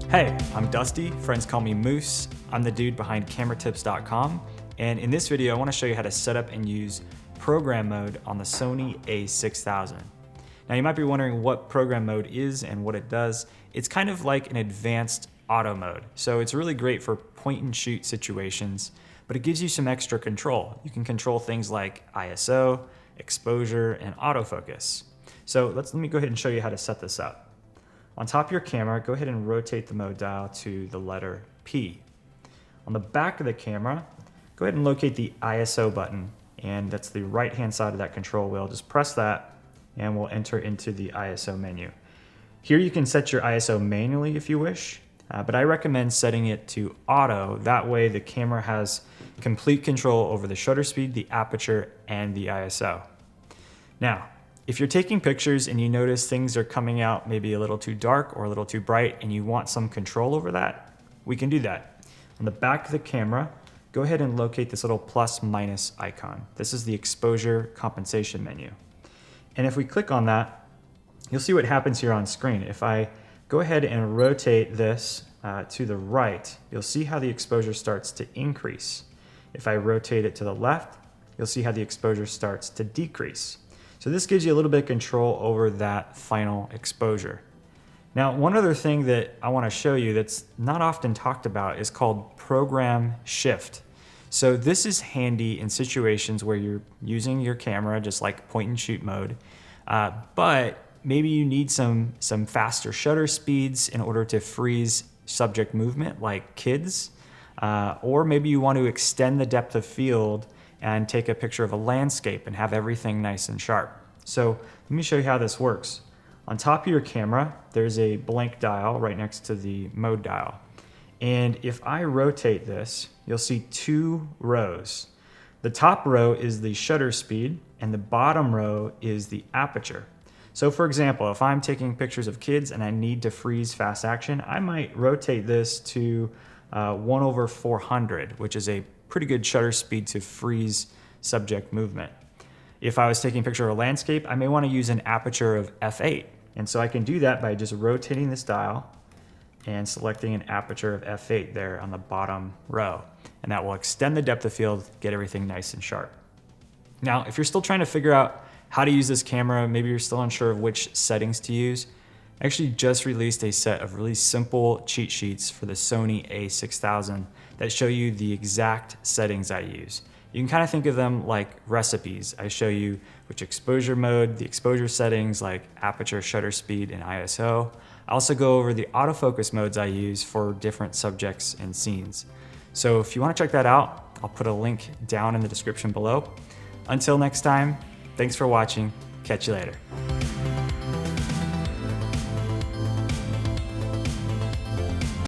Hey, I'm Dusty, friends call me Moose. I'm the dude behind cameratips.com, and in this video I want to show you how to set up and use program mode on the Sony a6000. Now you might be wondering what program mode is and what it does. It's kind of like an advanced auto mode, so it's really great for point and shoot situations, but it gives you some extra control. You can control things like ISO, exposure, and autofocus. So let me go ahead and show you how to set this up. On top of your camera, go ahead and rotate the mode dial to the letter P. On the back of the camera, go ahead and locate the ISO button, and that's the right-hand side of that control wheel. Just press that, and we'll enter into the ISO menu. Here you can set your ISO manually if you wish, but I recommend setting it to auto. That way the camera has complete control over the shutter speed, the aperture, and the ISO. Now, if you're taking pictures and you notice things are coming out maybe a little too dark or a little too bright and you want some control over that, we can do that. On the back of the camera, go ahead and locate this little plus minus icon. This is the exposure compensation menu. And if we click on that, you'll see what happens here on screen. If I go ahead and rotate this to the right, you'll see how the exposure starts to increase. If I rotate it to the left, you'll see how the exposure starts to decrease. So this gives you a little bit of control over that final exposure. Now, one other thing that I want to show you that's not often talked about is called program shift. So this is handy in situations where you're using your camera just like point and shoot mode, but maybe you need some faster shutter speeds in order to freeze subject movement like kids, or maybe you want to extend the depth of field and take a picture of a landscape and have everything nice and sharp. So let me show you how this works. On top of your camera, there's a blank dial right next to the mode dial. And if I rotate this, you'll see two rows. The top row is the shutter speed and the bottom row is the aperture. So for example, if I'm taking pictures of kids and I need to freeze fast action, I might rotate this to 1/400, which is a pretty good shutter speed to freeze subject movement. If I was taking a picture of a landscape, I may want to use an aperture of f8. And so I can do that by just rotating this dial and selecting an aperture of f8 there on the bottom row. And that will extend the depth of field, get everything nice and sharp. Now, if you're still trying to figure out how to use this camera, maybe you're still unsure of which settings to use, I actually just released a set of really simple cheat sheets for the Sony a6000 that show you the exact settings I use. You can kind of think of them like recipes. I show you which exposure mode, the exposure settings like aperture, shutter speed, and ISO. I also go over the autofocus modes I use for different subjects and scenes. So if you want to check that out, I'll put a link down in the description below. Until next time, thanks for watching. Catch you later.